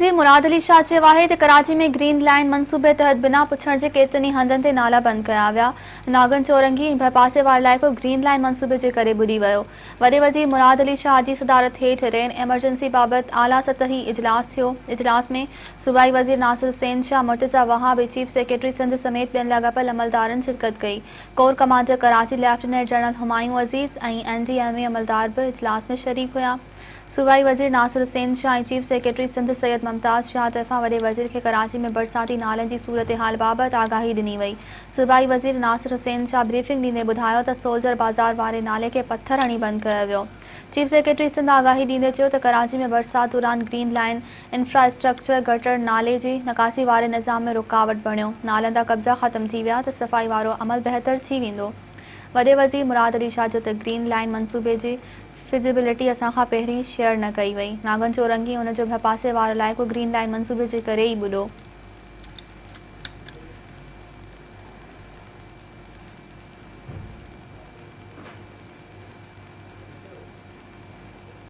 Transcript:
वज़ीर मुराद अली शाह चयो आहे त कराची में ग्रीन लाइन मंसूबे तहत बिना पुछण जे केतिरनि ई हंधनि ते नाला बंदि कया विया। नागन चौरंगी ऐं भपासे वार इलाइक़ो ग्रीन लाइन मंसूबे जे करे ॿुॾी वियो। वॾे वज़ीर मुराद अली शाह जी सदारत हेठि रेन एमरजेंसी बाबत आला सतही इजलास थियो। इजलास में सूबाई वज़ीर नासिर हुसैन शाह, मुर्तज़ा वहाब ऐं चीफ सेक्रेटरी सिंध समेत ॿियनि लाॻापियल अमलदारनि शिरकत कई। Corps commander Karachi lieutenant general Humayun Aziz ऐं NDMA अमलदार बि इजलास में शरीक हुआ। सूबाई वज़ीर नासिर हुसैन शाह ऐं चीफ सेक्रेटरी सिंध सैयद मुमताज़ शाह तरफ़ां वॾे वज़ीर खे कराची में बरसाती नालनि जी सूरतहाल बाबति आगाही ॾिनी वई। सूबाई वज़ीर नासिर हुसैन शाह ब्रीफिंग ॾींदे ॿुधायो त सोल्जर बाज़ार वारे नाले खे पथर हणी बंदि कयो वियो। चीफ सेक्रेटरी सिंध आगाही ॾींदे चयो त कराची में बरसात दौरान ग्रीन लाइन इंफ्रास्ट्रक्चर गटर नाले जी निकासी वारे निज़ाम में रुकावट बणियो। नालनि जा कब्ज़ा ख़त्म थी विया त सफ़ाई वारो अमल बहितर थी वेंदो। वॾे वज़ीर मुराद अली शाह जो त ग्रीन लाइन मंसूबे जी फिज़िबिलिटी असां खां पहिरीं शेयर न कई वई। नागन चौरंगी उन जो भपासे वारो इलाइक़ो ग्रीन लाइन मंसूबे जे करे ई ॿुॾो।